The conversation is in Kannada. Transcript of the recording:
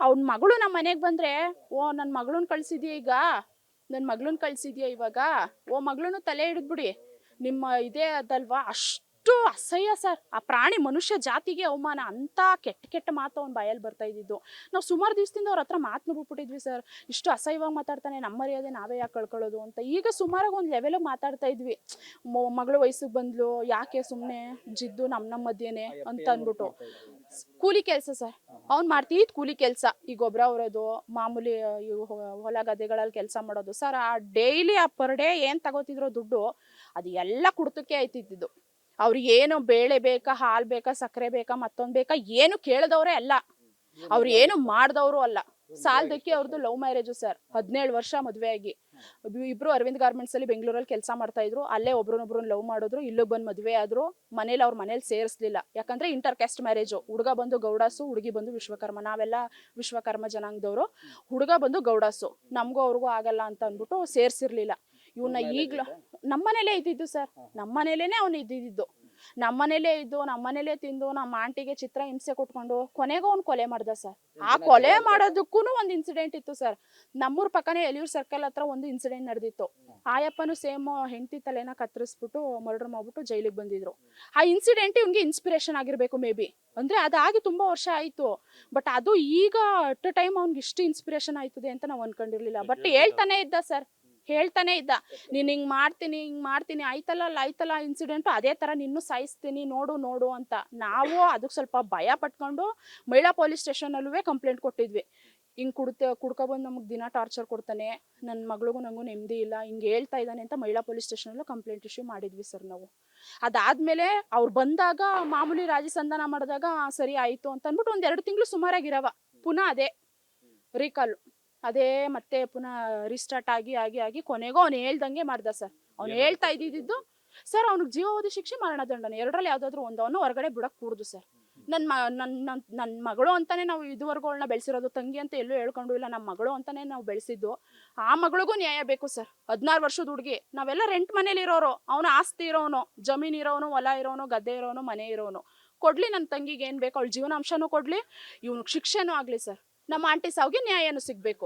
ಅವ್ನ ಮಗಳು ನಮ್ಮ ಮನೆಗೆ ಬಂದ್ರೆ, ಓ ನನ್ನ ಮಗಳನ್ನ ಕಳ್ಸಿದ್ಯಾ ಈಗ, ನನ್ನ ಮಗಳನ್ನ ಕಳ್ಸಿದ್ಯಾ ಇವಾಗ, ಓ ಮಗಳನ್ನ ತಲೆ ಹಿಡಿದ್ಬಿಡಿ, ನಿಮ್ಮ ಇದೇ ಅದಲ್ವಾ, ಅಷ್ಟು ಅಸಹ್ಯ ಸರ್. ಆ ಪ್ರಾಣಿ ಮನುಷ್ಯ ಜಾತಿಗೆ ಅವಮಾನ, ಅಂತ ಕೆಟ್ಟ ಕೆಟ್ಟ ಮಾತು ಅವ್ನ ಬಾಯಲ್ಲಿ ಬರ್ತಾ ಇದ್ದಿದ್ದು. ನಾವು ಸುಮಾರು ದಿವಸದಿಂದ ಅವ್ರ ಹತ್ರ ಮಾತನ್ನು ಬಿಟ್ಬಿಟ್ಟಿದ್ವಿ ಸರ್, ಇಷ್ಟು ಅಸಹ್ಯವಾಗಿ ಮಾತಾಡ್ತಾನೆ, ನಮ್ಮ ಮರ್ಯಾದೆ ನಾವೇ ಯಾಕೆ ಕಳ್ಕೊಳ್ಳೋದು ಅಂತ. ಈಗ ಸುಮಾರಾಗಿ ಒಂದು ಲೆವೆಲಿಗೆ ಮಾತಾಡ್ತಾ ಇದ್ವಿ, ಮಗಳು ವಯಸ್ಸಿಗೆ ಬಂದ್ಲು, ಯಾಕೆ ಸುಮ್ಮನೆ ಜಿದ್ದು ನಮ್ಮ ಮಧ್ಯೆನೆ ಅಂತ ಅಂದ್ಬಿಟ್ಟು. ಕೂಲಿ ಕೆಲಸ ಸರ್, ಅವ್ನು ಮಾಡ್ತಿದ್ದು ಕೂಲಿ ಕೆಲಸ, ಈ ಗೊಬ್ಬರ ಹೊರೋದು, ಮಾಮೂಲಿ ಹೊಲ ಗದ್ದೆಗಳಲ್ಲಿ ಕೆಲಸ ಮಾಡೋದು ಸರ್. ಆ ಡೈಲಿ ಆ ಪರ್ ಡೇ ಏನು ತಗೋತಿದ್ರು ದುಡ್ಡು, ಅದು ಎಲ್ಲ ಕುಡ್ತಕ್ಕೆ ಆಯ್ತಿದ್ದು. ಅವ್ರಿಗೆ ಏನು ಬೇಳೆ ಬೇಕಾ, ಹಾಲು ಬೇಕಾ, ಸಕ್ಕರೆ ಬೇಕಾ, ಮತ್ತೊಂದು ಬೇಕಾ, ಏನು ಕೇಳಿದವ್ರೆ ಅಲ್ಲ, ಅವ್ರು ಏನು ಮಾಡಿದವರು ಅಲ್ಲ. ಸಾಲದಕ್ಕೆ ಅವ್ರದ್ದು ಲವ್ ಮ್ಯಾರೇಜು ಸರ್. 17 ವರ್ಷ ಮದುವೆ ಆಗಿ ಇಬ್ರು ಅರವಿಂದ್ ಗಾರ್ಮೆಂಟ್ಸ್ ಅಲ್ಲಿ ಬೆಂಗಳೂರಲ್ಲಿ ಕೆಲಸ ಮಾಡ್ತಾ ಇದ್ರು. ಅಲ್ಲೇ ಒಬ್ರನ್ನೊಬ್ರನ್ನ ಲವ್ ಮಾಡಿದ್ರು, ಇಲ್ಲಿಗೆ ಬಂದು ಮದುವೆ ಆದ್ರು. ಮನೇಲಿ ಅವ್ರ ಮನೇಲಿ ಸೇರಿಸ್ಲಿಲ್ಲ, ಯಾಕಂದ್ರೆ ಇಂಟರ್ ಕ್ಯಾಸ್ಟ್ ಮ್ಯಾರೇಜು. ಹುಡುಗ ಬಂದು ಗೌಡಾಸು, ಹುಡುಗಿ ಬಂದು ವಿಶ್ವಕರ್ಮ, ನಾವೆಲ್ಲ ವಿಶ್ವಕರ್ಮ ಜನಾಂಗದವರು. ಹುಡುಗ ಬಂದು ಗೌಡಾಸು, ನಮಗೂ ಅವ್ರಿಗೂ ಆಗಲ್ಲ ಅಂತ ಅಂದ್ಬಿಟ್ಟು ಸೇರ್ಸಿರ್ಲಿಲ್ಲ. ಇವನ್ನ ಈಗ್ಲೂ ನಮ್ಮನೇಲೇ ಇದ್ದಿದ್ದು ಸರ್, ನಮ್ಮನೇಲೇನೆ ಅವ್ನು ಇದ್ದಿದ್ದು, ನಮ್ಮನೇಲೇ ಇದ್ದು, ನಮ್ಮನೇಲೇ ತಿಂದು, ನಮ್ಮ ಆಂಟಿಗೆ ಚಿತ್ರ ಹಿಂಸೆ ಕೊಟ್ಕೊಂಡು ಕೊನೆಗೂ ಅವ್ನು ಕೊಲೆ ಮಾಡ್ದ ಸರ್. ಆ ಕೊಲೆ ಮಾಡೋದಕ್ಕೂ ಒಂದು ಇನ್ಸಿಡೆಂಟ್ ಇತ್ತು ಸರ್. ನಮ್ಮೂರ್ ಪಕ್ಕನೇ ಎಲಿಯೂರ್ ಸರ್ಕಲ್ ಹತ್ರ ಒಂದು ಇನ್ಸಿಡೆಂಟ್ ನಡೆದಿತ್ತು. ಆಯಪ್ಪನು ಸೇಮ್ ಹೆಂಡತಿ ತಲೆನ ಕತ್ತರಿಸ್ಬಿಟ್ಟು ಮರ್ಡರ್ ಮಾಡ್ಬಿಟ್ಟು ಜೈಲಿಗೆ ಬಂದಿದ್ರು. ಆ ಇನ್ಸಿಡೆಂಟ್ ಇವ್ನಿಗೆ ಇನ್ಸ್ಪಿರೇಷನ್ ಆಗಿರ್ಬೇಕು ಮೇ ಬಿ, ಅಂದ್ರೆ ಅದಾಗಿ ತುಂಬಾ ವರ್ಷ ಆಯ್ತು. ಬಟ್ ಅದು ಈಗ ಅಟ್ ಅ ಟೈಮ್ ಅವ್ನಿಗೆ ಇಷ್ಟು ಇನ್ಸ್ಪಿರೇಷನ್ ಆಯ್ತದೆ ಅಂತ ನಾವು ಅನ್ಕೊಂಡಿರ್ಲಿಲ್ಲ. ಬಟ್ ಹೇಳ್ತಾನೆ ಇದ್ದ ಸರ್, ಹೇಳ್ತಾನೆ ಇದ್ದ, ನೀನ್ ಹಿಂಗ್ ಮಾಡ್ತೀನಿ, ಹಿಂಗ್ ಮಾಡ್ತೀನಿ, ಆಯ್ತಲ್ಲ ಇನ್ಸಿಡೆಂಟು, ಅದೇ ತರ ನಿನ್ನೂ ಸಾಯಿಸ್ತೀನಿ, ನೋಡು ಅಂತ. ನಾವು ಅದಕ್ಕೆ ಸ್ವಲ್ಪ ಭಯ ಪಟ್ಕೊಂಡು ಮಹಿಳಾ ಪೊಲೀಸ್ ಸ್ಟೇಷನ್ ಅಲ್ಲೂ ಕಂಪ್ಲೇಂಟ್ ಕೊಟ್ಟಿದ್ವಿ. ಹಿಂಗ್ ಕುಡ್ಕೊಬಂದು ನಮಗೆ ದಿನ ಟಾರ್ಚರ್ ಕೊಡ್ತಾನೆ, ನನ್ನ ಮಗಳಿಗೂ ನಂಗೂ ನೆಮ್ಮದಿ ಇಲ್ಲ, ಹಿಂಗೆ ಹೇಳ್ತಾ ಇದ್ದಾನೆ ಅಂತ ಮಹಿಳಾ ಪೊಲೀಸ್ ಸ್ಟೇಷನಲ್ಲೂ ಕಂಪ್ಲೇಂಟ್ ಇಶ್ಯೂ ಮಾಡಿದ್ವಿ ಸರ್ ನಾವು. ಅದಾದ್ಮೇಲೆ ಅವ್ರು ಬಂದಾಗ ಮಾಮೂಲಿ ರಾಜಿ ಸಂಧಾನ ಮಾಡಿದಾಗ ಸರಿ ಆಯ್ತು ಅಂತ ಅಂದ್ಬಿಟ್ಟು 1-2 ತಿಂಗಳು ಸುಮಾರಾಗಿರವ, ಪುನಃ ಅದೇ ರೀಕಾಲು, ಅದೇ ಮತ್ತೆ ಪುನಃ ರೀಸ್ಟಾರ್ಟ್ ಆಗಿ ಕೊನೆಗೂ ಅವ್ನು ಹೇಳ್ದಂಗೆ ಮಾಡ್ದ ಸರ್. ಅವ್ನು ಹೇಳ್ತಾ ಇದ್ದಿದ್ದು ಸರ್, ಅವ್ನಿಗೆ ಜೀವಾವಧಿ ಶಿಕ್ಷೆ, ಮರಣದಂಡನೆ, ಎರಡರಲ್ಲಿ ಯಾವ್ದಾದ್ರು ಒಂದು, ಅವನು ಹೊರಗಡೆ ಬಿಡಕ್ ಕೂಡುದು ಸರ್. ನನ್ನ ಮಗಳು ಅಂತಾನೆ ನಾವು ಇದುವರೆಗೂ ಅವಳನ್ನ ಬೆಳೆಸಿರೋದು, ತಂಗಿ ಅಂತ ಎಲ್ಲೂ ಹೇಳ್ಕೊಂಡು ಇಲ್ಲ, ನಮ್ಮ ಮಗಳು ಅಂತಾನೆ ನಾವು ಬೆಳೆಸಿದ್ದು. ಆ ಮಗಳಿಗೂ ನ್ಯಾಯ ಬೇಕು ಸರ್. 16 ವರ್ಷದ ಹುಡುಗಿ, ನಾವೆಲ್ಲ ರೆಂಟ್ ಮನೇಲಿ ಇರೋರು, ಅವನು ಆಸ್ತಿ ಇರೋನು, ಜಮೀನ್ ಇರೋನು, ಹೊಲ ಇರೋನು, ಗದ್ದೆ ಇರೋನು, ಮನೆ ಇರೋನು. ಕೊಡ್ಲಿ ನನ್ನ ತಂಗಿಗೆ ಏನ್ ಬೇಕು, ಅವಳ ಜೀವನಾಂಶನೂ ಕೊಡ್ಲಿ, ಇವ್ನಿಗೆ ಶಿಕ್ಷೆನೂ ಆಗ್ಲಿ ಸರ್. ನಮ್ಮ ಆಂಟಿ ಸಾವ್ಗೆ ನ್ಯಾಯನೂ ಸಿಗ್ಬೇಕು.